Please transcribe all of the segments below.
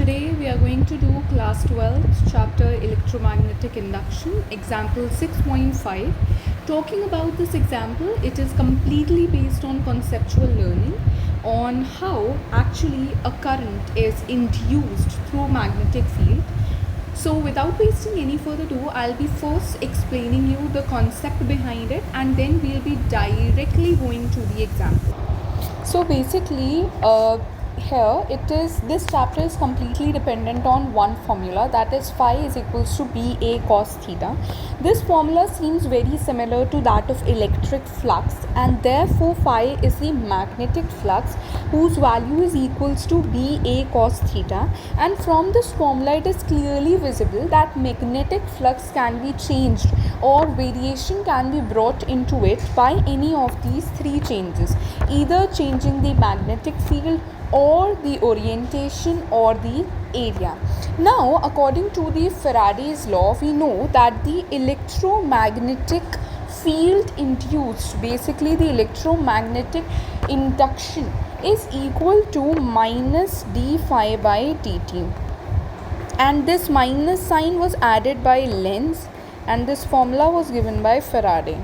Today we are going to do class 12 chapter electromagnetic induction example 6.5. Talking about this example, it is completely based on conceptual learning on how actually a current is induced through magnetic field. So without wasting any further ado, I'll be first explaining you the concept behind it and then we'll be directly going to the example. So basically, here it is, this chapter is completely dependent on one formula, that is phi is equals to BA cos theta. This formula seems very similar to that of electric flux, and therefore phi is the magnetic flux whose value is equals to BA cos theta. And from this formula it is clearly visible that magnetic flux can be changed or variation can be brought into it by any of these three changes, either changing the magnetic field or the orientation or the area. Now, according to the Faraday's law, we know that the electromagnetic field induced, basically the electromagnetic induction, is equal to minus d phi by dt, and this minus sign was added by Lenz and this formula was given by Faraday.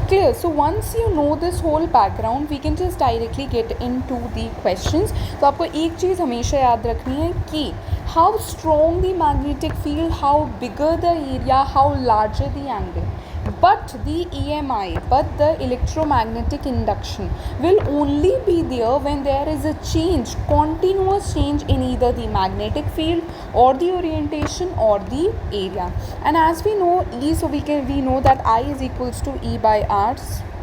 Clear? So once you know this whole background, we can just directly get into the questions. तो आपको एक चीज़ हमेशा याद रखनी है कि how strong the magnetic field, how bigger the area, how larger the angle. But the EMI, but the electromagnetic induction will only be there when there is a change, continuous change in either the magnetic field or the orientation or the area. And as we know E, so we know that I is equals to E by R,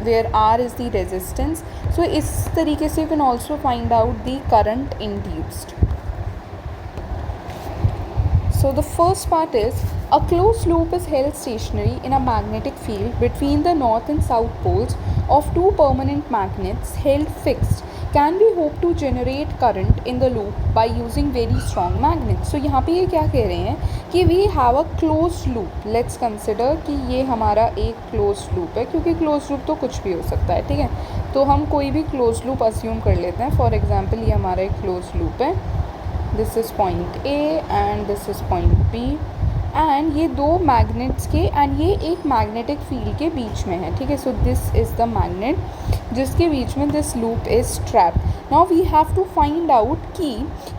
where R is the resistance. So इस तरीके से you can also find out the current induced. So the first part is, a closed loop is held stationary in a magnetic field between the north and south poles of two permanent magnets held fixed. Can we hope to generate current in the loop by using very strong magnets? So यहाँ पे ये क्या कह रहे हैं कि we have a closed loop. Let's consider कि ये हमारा एक closed loop है, क्योंकि closed loop तो कुछ भी हो सकता है, ठीक है. तो हम कोई भी closed loop assume कर लेते हैं. For example, ये हमारा एक closed loop है. This is point A and this is point B. And ये दो मैग्नेट्स के एंड ये एक मैग्नेटिक फील्ड के बीच में है, ठीक है. So this is the magnet जिसके बीच में this loop is trapped. Now we have to find out कि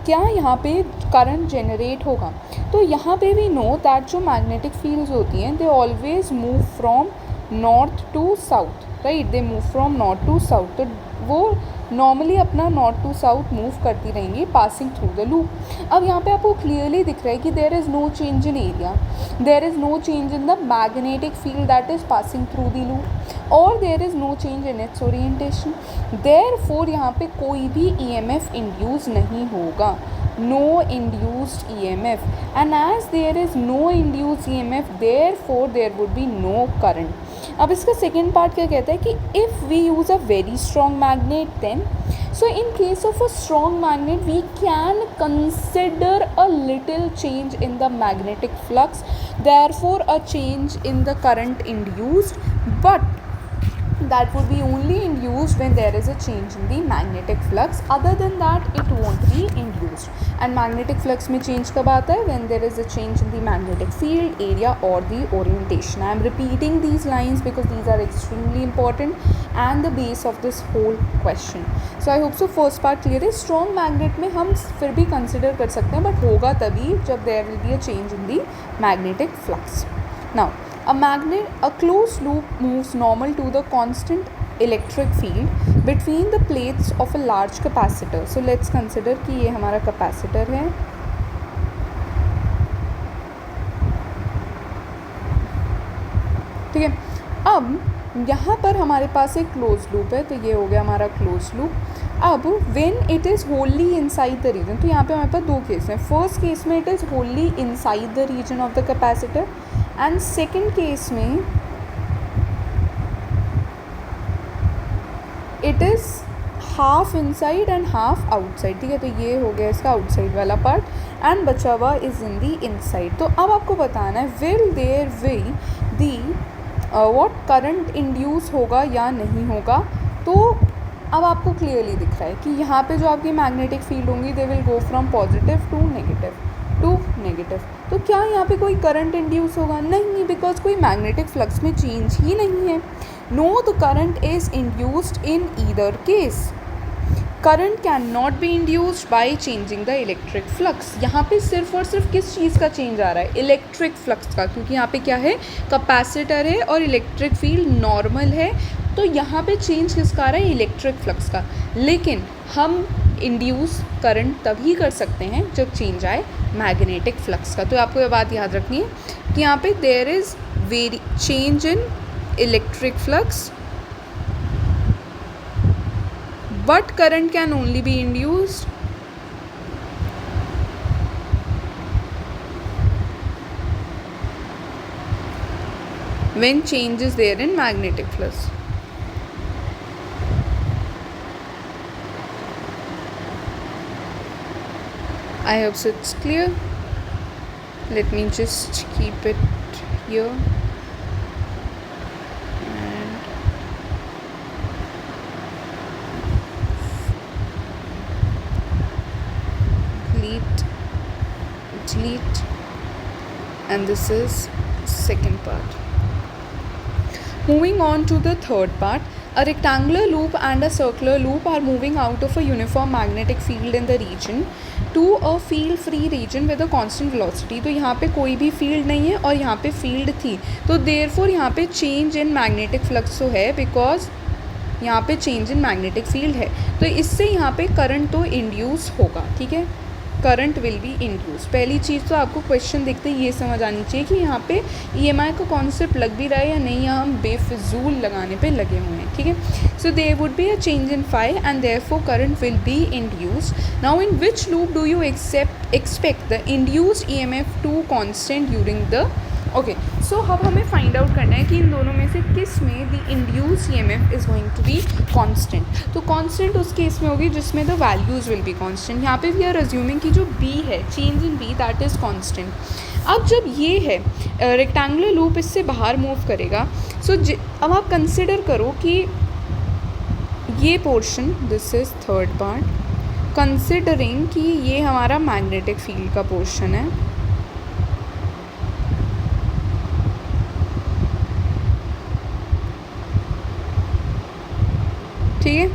क्या यहाँ पे करंट जनरेट होगा. तो यहाँ पे वी नो दैट जो मैग्नेटिक फील्ड्स होती हैं they always move from north to south, right. They move from north to south. तो वो नॉर्मली अपना नॉर्थ टू साउथ मूव करती रहेंगी पासिंग थ्रू द लूप. अब यहाँ पे आपको क्लियरली दिख रहा है कि there is no change in area, there is no change in the magnetic field that is passing through the loop, और there is no change in its orientation. Therefore यहाँ पे कोई भी EMF इंड्यूस नहीं होगा, no induced EMF, and as there is no induced EMF, therefore there would be no current. अब इसका second part क्या कहता है कि if we use a very strong magnet, then so in case of a strong magnet we can consider a little change in the magnetic flux, therefore a change in the current induced, but that would be only induced when there is a change in the magnetic flux. Other than that it won't be induced. And magnetic flux में change कब आता है? When there is a change in the magnetic field, area or the orientation. I am repeating these lines because these are extremely important and the base of this whole question. So I hope so first part clear है. Strong magnet में हम फिर भी consider कर सकते हैं, but होगा तभी जब there will be a change in the magnetic flux. Now a closed loop moves normal to the constant electric field between the plates of a large capacitor. So let's consider कि ये हमारा capacitor है. ठीक है. अब यहाँ पर हमारे पास एक closed loop है, तो ये हो गया हमारा closed loop. अब when it is wholly inside the region, तो यहाँ पे हमारे पास दो केस हैं. फर्स्ट केस में it is wholly inside the region of the capacitor, and second case में it is half inside and half outside, ठीक है. तो ये हो गया इसका आउटसाइड वाला पार्ट एंड बचा हुआ इज़ इन दी इनसाइड. तो अब आपको बताना है will there be the what current induce होगा या नहीं होगा. तो अब आपको क्लियरली दिख रहा है कि यहाँ पे जो आपकी मैग्नेटिक फील्ड होंगी they will go from positive to negative. तो क्या यहाँ पे कोई करंट इंड्यूस होगा? नहीं, बिकॉज कोई मैग्नेटिक फ्लक्स में चेंज ही नहीं है। No, the current is induced in either case. Current can not be induced by changing the electric flux. यहाँ पे सिर्फ और सिर्फ किस चीज़ का चेंज आ रहा है? इलेक्ट्रिक फ्लक्स का, क्योंकि यहाँ पे क्या है, कैपेसिटर है और इलेक्ट्रिक फील्ड नॉर्मल है, तो यहाँ पे चेंज किसका आ रहा है? इलेक्ट्रिक फ्लक्स का। लेकिन हम इंड्यूस करंट तभी कर सकते हैं जब चेंज आए मैग्नेटिक फ्लक्स का। तो आपको ये बात याद रखनी है कि यहाँ पे there is change in electric flux but current can only be induced when change is there in magnetic flux. I hope so it's clear. Let me just keep it here. Delete, and this is second part. Moving on to the third part, a rectangular loop and a circular loop are moving out of a uniform magnetic field in the region to a field free region with a constant velocity. तो यहाँ पे कोई भी field नहीं है और यहाँ पे फील्ड थी, तो therefore यहाँ पे चेंज इन मैग्नेटिक फ्लक्स तो है, बिकॉज यहाँ पे चेंज इन मैग्नेटिक फील्ड है, तो इससे यहाँ पे करंट तो इंड्यूस होगा। ठीक है, करंट विल बी इंड्यूस। पहली चीज़ तो आपको क्वेश्चन देखते ही ये समझ आनी चाहिए कि यहाँ पे ईएमआई का कॉन्सेप्ट लग भी रहा है या नहीं, या हम बेफिजूल लगाने पे लगे हुए हैं। ठीक है, so there would be a change in phi and therefore current will be induced. Now in which loop do you expect the induced EMF to constant during the okay. So अब हमें फाइंड आउट करना है कि इन दोनों में से किस में the induced EMF is going to be constant. तो कांस्टेंट उस केस में होगी जिसमें the values will be constant. यहाँ पे वी आर अज्यूमिंग कि जो बी है, change in B, that is constant. अब जब ये है रेक्टेंगुलर लूप इससे बाहर मूव करेगा, सो अब आप कंसिडर करो कि ये portion, this is third part, considering कि ये हमारा मैग्नेटिक फील्ड का पोर्शन है, ठीक है,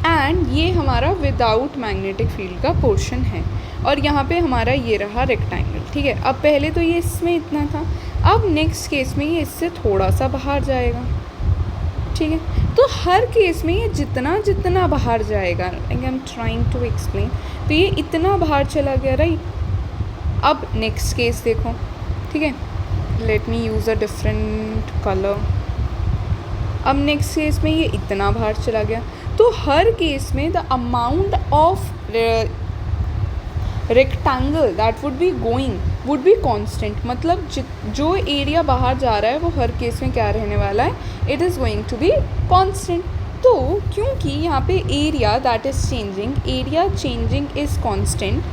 एंड ये हमारा विदाउट मैग्नेटिक फील्ड का पोर्शन है, और यहाँ पे हमारा ये रहा रेक्टेंगल। ठीक है, अब पहले तो ये इसमें इतना था, अब नेक्स्ट केस में ये इससे थोड़ा सा बाहर जाएगा। ठीक है, तो हर केस में ये जितना जितना बाहर जाएगा, I am trying to explain, तो ये इतना बाहर चला गया, राइट। अब नेक्स्ट केस देखो, ठीक है, let me use a different colour. अब नेक्स्ट केस में ये इतना बाहर चला गया, तो हर केस में the amount of rectangle that would be going would be constant. मतलब जो एरिया बाहर जा रहा है वो हर केस में क्या रहने वाला है? It is going to be constant. तो क्योंकि यहाँ पे area that is changing, area changing is constant,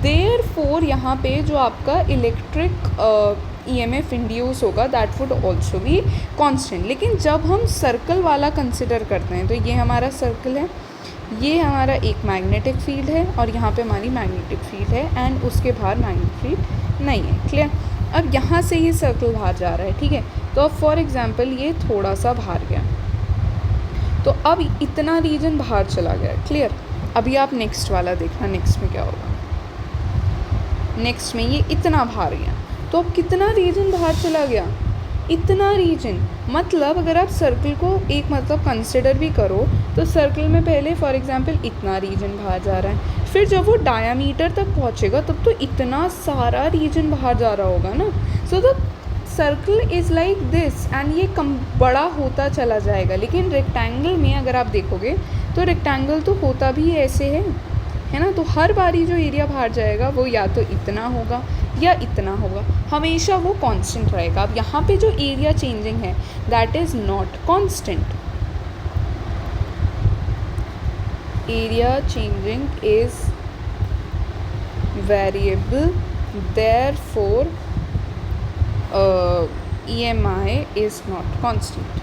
therefore यहाँ पे जो आपका इलेक्ट्रिक ईएमएफ इंड्यूस होगा that would also be constant. लेकिन जब हम सर्कल वाला कंसिडर करते हैं, तो ये हमारा सर्कल है, ये हमारा एक मैग्नेटिक फील्ड है, और यहाँ पे हमारी मैग्नेटिक फील्ड है, एंड उसके बाहर मैग्नेटिक फील्ड नहीं है। क्लियर? अब यहाँ से ये सर्कल बाहर जा रहा है, ठीक है, तो अब फॉर एग्जांपल ये थोड़ा सा बाहर गया, तो अब इतना रीजन बाहर चला गया। क्लियर? अभी आप नेक्स्ट वाला देखना, नेक्स्ट में क्या होगा। नेक्स्ट में ये इतना बाहर गया, तो अब कितना रीजन बाहर चला गया? इतना रीजन। मतलब अगर आप सर्कल को एक मतलब कंसिडर भी करो, तो सर्कल में पहले फॉर एग्जांपल इतना रीजन बाहर जा रहा है, फिर जब वो डायामीटर तक पहुंचेगा तब तो इतना सारा रीजन बाहर जा रहा होगा ना। So the circle is like this, and ये कम बड़ा होता चला जाएगा। लेकिन रेक्टेंगल में अगर आप देखोगे तो रेक्टेंगल तो होता भी ऐसे है ना, तो हर बारी जो एरिया बाहर जाएगा वो या तो इतना होगा या इतना होगा, हमेशा वो कांस्टेंट रहेगा। अब यहाँ पे जो एरिया चेंजिंग है that is not constant, area changing is variable, therefore EMI is not constant.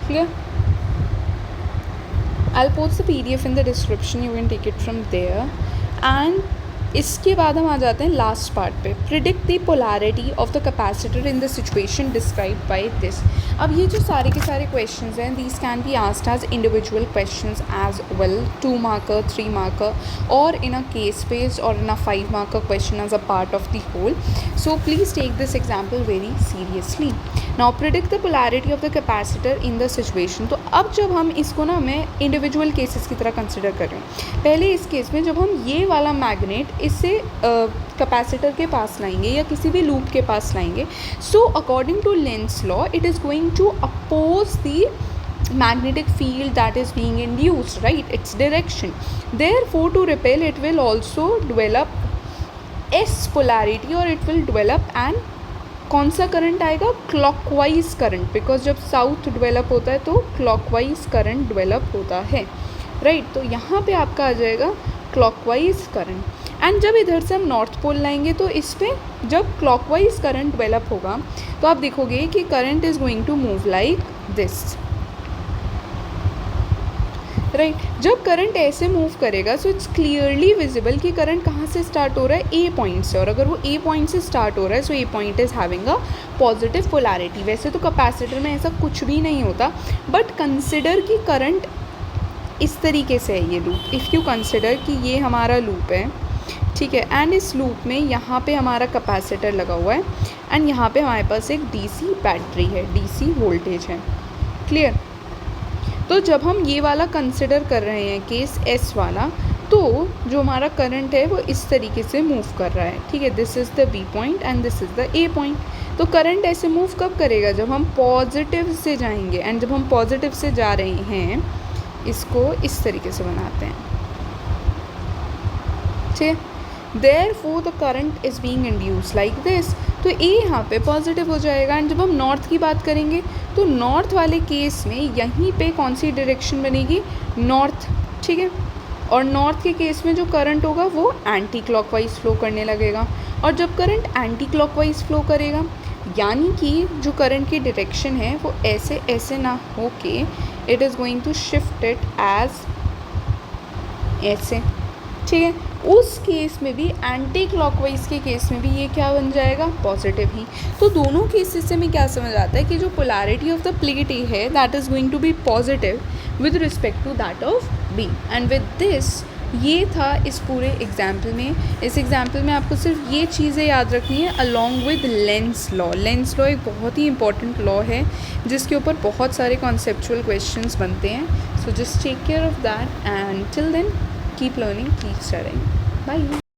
Clear? I'll post the PDF in the description, you can take it from there. And इसके बाद हम आ जाते हैं लास्ट पार्ट पे, predict the polarity of the capacitor in the situation describe by this. अब ये जो सारे के सारे क्वेश्चंस हैं, these can be asked as individual questions as well, 2 marker, 3 marker, or in a case based or in a 5 marker question as a part of the whole. So please take this example very seriously. Now predict the polarity of the capacitor in the situation. तो अब जब हम इसको ना मैं individual cases की तरह consider कर रही हूँ. पहले इस केस में जब हम ये वाला मैग्नेट इससे कैपेसिटर के पास लाएंगे या किसी भी लूप के पास लाएंगे, so according to Lenz law it is going to oppose the magnetic field that is being induced, right, its direction. Therefore to repel it will also develop S polarity or it will develop an, कौन सा current आएगा, clockwise current, because जब south develop होता है तो clockwise current develop होता है, right. तो यहाँ पे आपका आ जाएगा क्लॉकवाइज करंट. एंड जब इधर से हम नॉर्थ पोल लाएंगे तो इस पर जब क्लॉकवाइज करंट डेवलप होगा तो आप देखोगे कि current is going to move like this, right. जब करंट ऐसे मूव करेगा सो इट्स क्लियरली विजिबल कि करंट कहाँ से स्टार्ट हो रहा है, ए पॉइंट से. और अगर वो ए पॉइंट से स्टार्ट हो रहा है so A point is having a positive polarity. वैसे तो कैपेसिटर में ऐसा कुछ भी नहीं होता, बट कंसिडर कि करंट इस तरीके से है ये लूप. इफ़ यू कंसिडर कि ये हमारा लूप है, ठीक है, एंड इस लूप में यहाँ पे हमारा कैपेसिटर लगा हुआ है एंड यहाँ पे हमारे पास एक डीसी बैटरी है, डीसी वोल्टेज है, क्लियर. तो जब हम ये वाला कंसिडर कर रहे हैं केस एस वाला, तो जो हमारा करंट है वो इस तरीके से मूव कर रहा है, ठीक है. This is the B point and this is the A point. तो करंट ऐसे मूव कब करेगा, जब हम पॉजिटिव से जाएंगे. एंड जब हम पॉजिटिव से जा रहे हैं, इसको इस तरीके से बनाते हैं, ठीक है. Therefore the current is being induced like this. तो ए यहाँ पे पॉजिटिव हो जाएगा. एंड जब हम नॉर्थ की बात करेंगे तो नॉर्थ वाले केस में यहीं पे कौन सी डायरेक्शन बनेगी, नॉर्थ, ठीक है. और नॉर्थ के केस में जो करंट होगा वो एंटी क्लॉकवाइज फ्लो करने लगेगा. और जब करंट एंटी क्लॉकवाइज फ्लो करेगा यानी कि जो करंट की डायरेक्शन है वो ऐसे ऐसे ना हो के it is going to shift it as ऐसे, ठीक है. उस केस में भी एंटी क्लॉकवाइज के केस में भी ये क्या बन जाएगा, पॉजिटिव ही. तो दोनों केसेस से हमें क्या समझ आता है कि जो polarity of the plate A है that is going to be positive with respect to that of B. And with this ये था इस पूरे एग्जाम्पल में. इस एग्जाम्पल में आपको सिर्फ ये चीज़ें याद रखनी है along with Lenz law. Lenz law एक बहुत ही इंपॉर्टेंट लॉ है जिसके ऊपर बहुत सारे कॉन्सेप्चुअल क्वेश्चंस बनते हैं. So just take care of that and till then keep learning, keep studying. Bye.